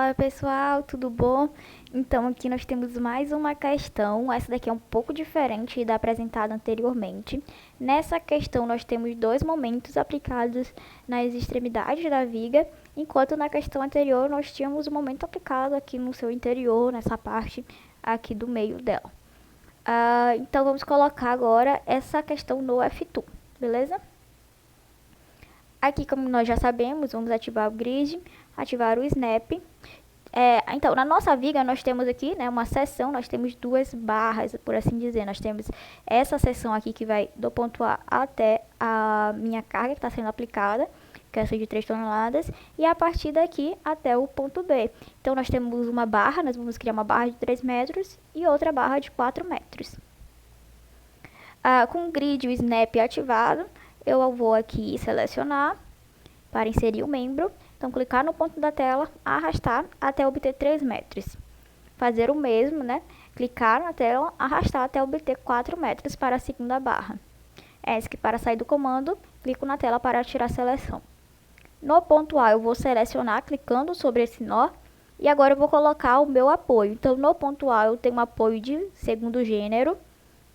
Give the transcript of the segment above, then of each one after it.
Fala pessoal, tudo bom? Então aqui nós temos mais uma questão, essa daqui é um pouco diferente da apresentada anteriormente. Nessa questão nós temos dois momentos aplicados nas extremidades da viga, enquanto na questão anterior nós tínhamos o momento aplicado aqui no seu interior, nessa parte aqui do meio dela. Então vamos colocar agora essa questão no F2, beleza? Aqui, como nós já sabemos, vamos ativar o grid, ativar o snap. Então, na nossa viga, nós temos aqui, né, uma seção, nós temos duas barras, por assim dizer. Nós temos essa seção aqui que vai do ponto A até a minha carga que está sendo aplicada, que é essa de 3 toneladas, e a partir daqui até o ponto B. Então, nós temos uma barra, nós vamos criar uma barra de 3 metros e outra barra de 4 metros. Com o grid e o snap ativado, eu vou aqui selecionar para inserir o membro. Então, clicar no ponto da tela, arrastar até obter 3 metros. Fazer o mesmo, né? Clicar na tela, arrastar até obter 4 metros para a segunda barra. ESC para sair do comando, clico na tela para tirar a seleção. No ponto A, eu vou selecionar clicando sobre esse nó. E agora eu vou colocar o meu apoio. Então, no ponto A, eu tenho um apoio de segundo gênero.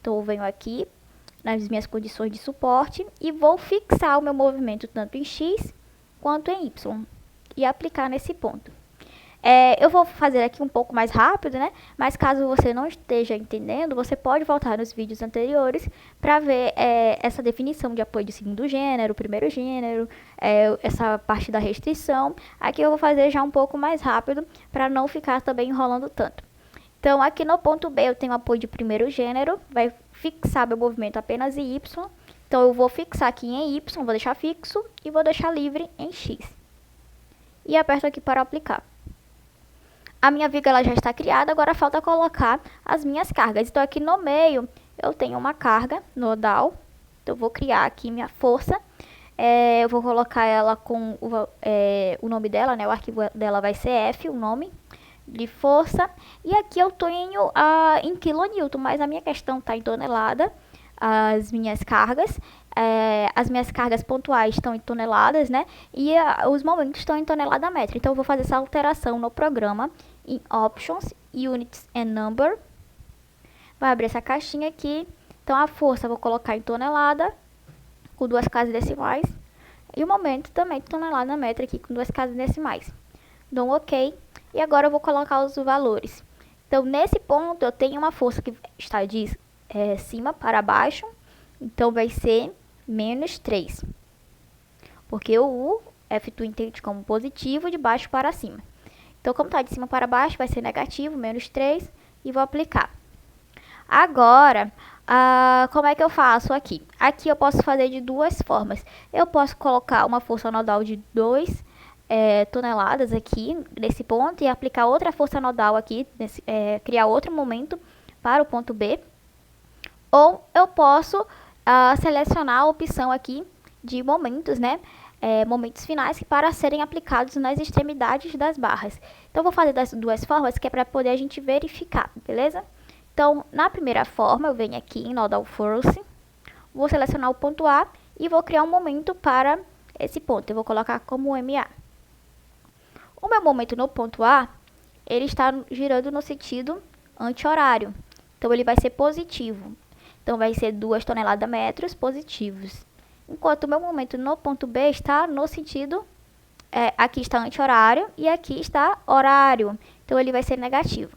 Então, eu venho aqui nas minhas condições de suporte e vou fixar o meu movimento tanto em X quanto em Y e aplicar nesse ponto. Eu vou fazer aqui um pouco mais rápido, né? Mas caso você não esteja entendendo, você pode voltar nos vídeos anteriores para ver essa definição de apoio de segundo gênero, primeiro gênero, essa parte da restrição. Aqui eu vou fazer já um pouco mais rápido para não ficar também enrolando tanto. Então, aqui no ponto B eu tenho apoio de primeiro gênero, vai fixar meu movimento apenas em Y. Então, eu vou fixar aqui em Y, vou deixar fixo e vou deixar livre em X. E aperto aqui para aplicar. A minha viga ela já está criada, agora falta colocar as minhas cargas. Então, aqui no meio eu tenho uma carga nodal. Então, eu vou criar aqui minha força. Eu vou colocar ela com o nome dela, né? O arquivo dela vai ser F, o nome de força, e aqui eu tenho em quilonewton, mas a minha questão está em tonelada. As minhas cargas pontuais estão em toneladas, né? E os momentos estão em tonelada métrica. Então eu vou fazer essa alteração no programa em Options, Units and Number. Vai abrir essa caixinha aqui. Então a força eu vou colocar em tonelada com 2 casas decimais e o momento também em tonelada métrica aqui com 2 casas decimais. Dou um OK. E agora eu vou colocar os valores. Então, nesse ponto, eu tenho uma força que está de cima para baixo. Então, vai ser menos 3. Porque o F2 entende como positivo de baixo para cima. Então, como está de cima para baixo, vai ser negativo, menos 3. E vou aplicar. Agora, como é que eu faço aqui? Aqui eu posso fazer de duas formas. Eu posso colocar uma força nodal de 2 toneladas aqui nesse ponto e aplicar outra força nodal aqui, criar outro momento para o ponto B. Ou eu posso selecionar a opção aqui de momentos, né? Momentos finais para serem aplicados nas extremidades das barras. Então, eu vou fazer das duas formas, que é para poder a gente verificar, beleza? Então, na primeira forma, eu venho aqui em Nodal Force, vou selecionar o ponto A e vou criar um momento para esse ponto. Eu vou colocar como MA. O meu momento no ponto A, ele está girando no sentido anti-horário. Então, ele vai ser positivo. Então, vai ser 2 toneladas metros positivos. Enquanto o meu momento no ponto B está no sentido, aqui está anti-horário e aqui está horário. Então, ele vai ser negativo.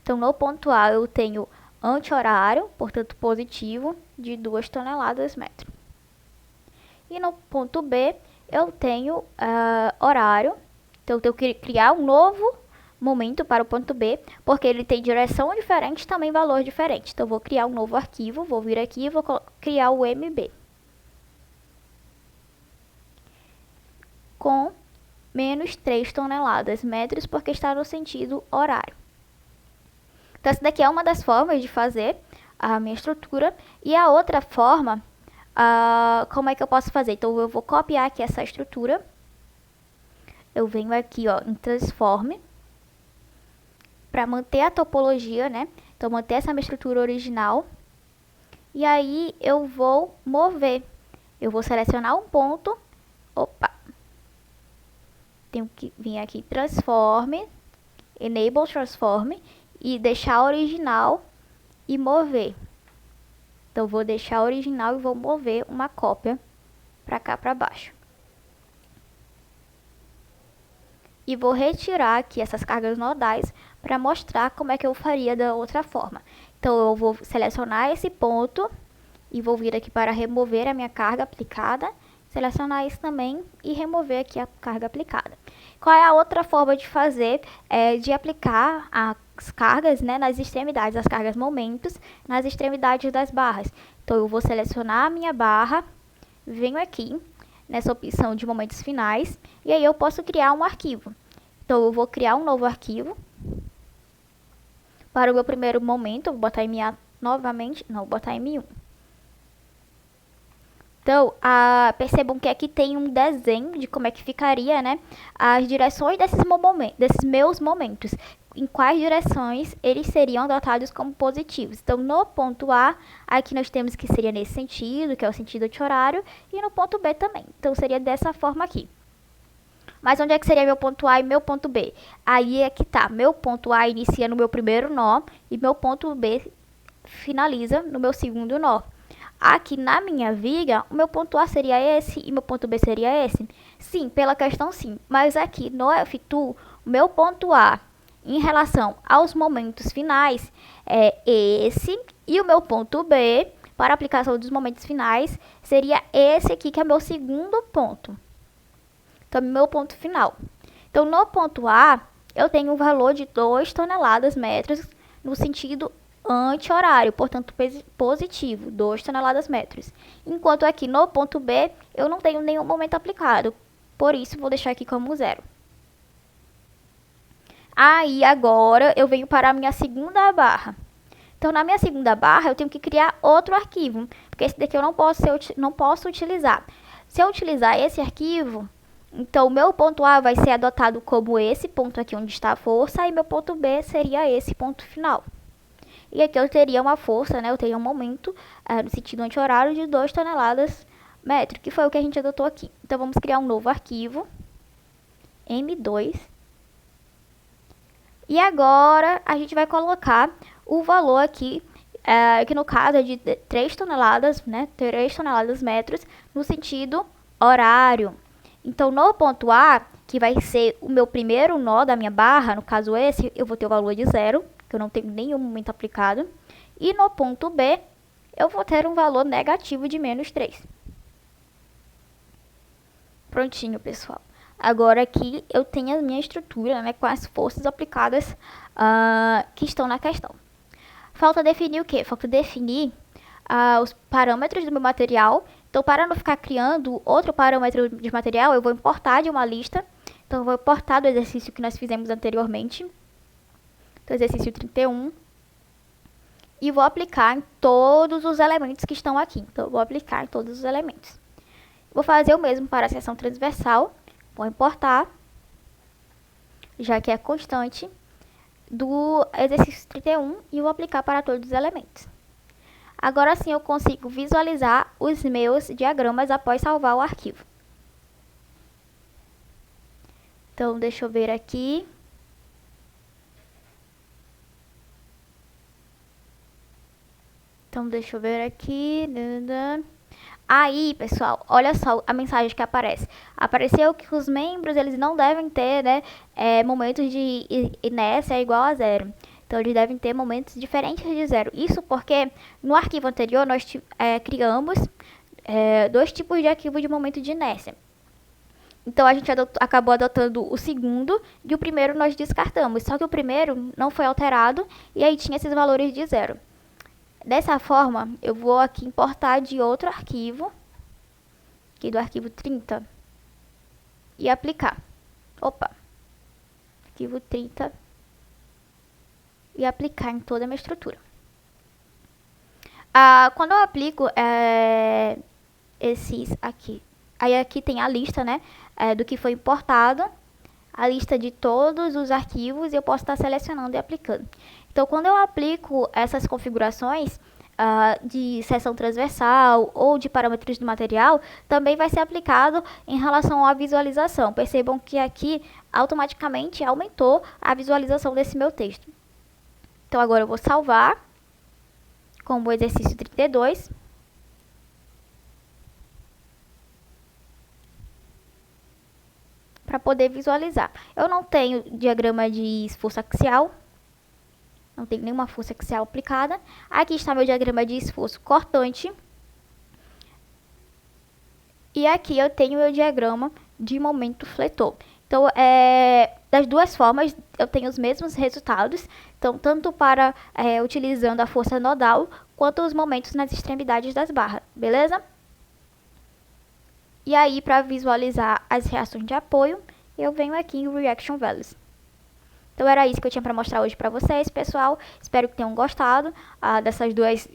Então, no ponto A, eu tenho anti-horário, portanto, positivo, de 2 toneladas metro. E no ponto B, eu tenho horário. Então, eu tenho que criar um novo momento para o ponto B, porque ele tem direção diferente e também valor diferente. Então, eu vou criar um novo arquivo, vou vir aqui e vou criar o MB. Com menos 3 toneladas metros, porque está no sentido horário. Então, essa daqui é uma das formas de fazer a minha estrutura. E a outra forma, como é que eu posso fazer? Então, eu vou copiar aqui essa estrutura. Eu venho aqui, ó, em Transform, para manter a topologia, né? Então, manter essa minha estrutura original. E aí, eu vou mover. Eu vou selecionar um ponto. Opa! tenho que vir aqui Transform, Enable Transform e deixar original e mover. Então, vou deixar original e vou mover uma cópia para cá para baixo. E vou retirar aqui essas cargas nodais para mostrar como é que eu faria da outra forma. Então, eu vou selecionar esse ponto e vou vir aqui para remover a minha carga aplicada. Selecionar isso também e remover aqui a carga aplicada. Qual é a outra forma de fazer? De aplicar as cargas, né, nas extremidades, as cargas momentos, nas extremidades das barras. Então, eu vou selecionar a minha barra, venho aqui nessa opção de momentos finais, e aí eu posso criar um arquivo. Então, eu vou criar um novo arquivo. Para o meu primeiro momento, eu vou botar em MA novamente, não, vou botar em M1. Então, percebam que aqui tem um desenho de como é que ficaria, né, as direções desses meus momentos. Em quais direções eles seriam adotados como positivos. Então, no ponto A, aqui nós temos que seria nesse sentido, que é o sentido anti-horário, e no ponto B também. Então, seria dessa forma aqui. Mas onde é que seria meu ponto A e meu ponto B? Aí é que tá. Meu ponto A inicia no meu primeiro nó e meu ponto B finaliza no meu segundo nó. Aqui na minha viga, o meu ponto A seria esse e meu ponto B seria esse? Sim, pela questão sim. Mas aqui no F2, o meu ponto A em relação aos momentos finais é esse. E o meu ponto B, para a aplicação dos momentos finais, seria esse aqui, que é meu segundo ponto. Então, meu ponto final. Então, no ponto A, eu tenho um valor de 2 toneladas metros no sentido anti-horário, portanto positivo, 2 toneladas metros. Enquanto aqui no ponto B, eu não tenho nenhum momento aplicado, por isso vou deixar aqui como 0. Aí agora eu venho para a minha segunda barra. Então na minha segunda barra eu tenho que criar outro arquivo, porque esse daqui eu não posso utilizar. Se eu utilizar esse arquivo, então o meu ponto A vai ser adotado como esse ponto aqui onde está a força, e meu ponto B seria esse ponto final. E aqui eu teria uma força, né? Eu teria um momento no sentido anti-horário de 2 toneladas metro, que foi o que a gente adotou aqui. Então, vamos criar um novo arquivo, M2. E agora, a gente vai colocar o valor aqui, que no caso é de 3 toneladas, né? 3 toneladas metros, no sentido horário. Então, no ponto A, que vai ser o meu primeiro nó da minha barra, no caso esse, eu vou ter o valor de 0, que eu não tenho nenhum momento aplicado. E no ponto B, eu vou ter um valor negativo de menos 3. Prontinho, pessoal. Agora aqui eu tenho a minha estrutura, né, com as forças aplicadas que estão na questão. Falta definir o quê? Falta definir os parâmetros do meu material. Então, para não ficar criando outro parâmetro de material, eu vou importar de uma lista. Então, eu vou importar do exercício que nós fizemos anteriormente. Então, exercício 31. E vou aplicar em todos os elementos que estão aqui. Então, eu vou aplicar em todos os elementos. Vou fazer o mesmo para a seção transversal. Vou importar, já que é constante, do exercício 31 e vou aplicar para todos os elementos. Agora sim eu consigo visualizar os meus diagramas após salvar o arquivo. Então, deixa eu ver aqui. Aí, pessoal, olha só a mensagem que aparece. Apareceu que os membros eles não devem ter, né, momentos de inércia igual a 0. Então, eles devem ter momentos diferentes de 0. Isso porque no arquivo anterior nós criamos 2 tipos de arquivo de momento de inércia. Então, a gente acabou adotando o segundo e o primeiro nós descartamos. Só que o primeiro não foi alterado e aí tinha esses valores de 0. Dessa forma, eu vou aqui importar de outro arquivo, aqui do arquivo 30, e aplicar. Arquivo 30. E aplicar em toda a minha estrutura. Quando eu aplico esses aqui, aí aqui tem a lista, né, do que foi importado, a lista de todos os arquivos, e eu posso estar selecionando e aplicando. Então, quando eu aplico essas configurações, de seção transversal ou de parâmetros do material também vai ser aplicado em relação à visualização. Percebam que aqui automaticamente aumentou a visualização desse meu texto. Então agora eu vou salvar como o exercício 32. Para poder visualizar. Eu não tenho diagrama de esforço axial. Não tenho nenhuma força axial aplicada. Aqui está meu diagrama de esforço cortante. E aqui eu tenho meu diagrama de momento fletor. Então, das duas formas, eu tenho os mesmos resultados. Então, tanto para utilizando a força nodal, quanto os momentos nas extremidades das barras, beleza? E aí, para visualizar as reações de apoio, eu venho aqui em Reaction Values. Então, era isso que eu tinha para mostrar hoje para vocês, pessoal. Espero que tenham gostado dessas duas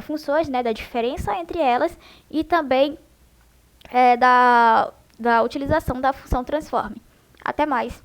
funções, né, da diferença entre elas e também da utilização da função transform. Até mais!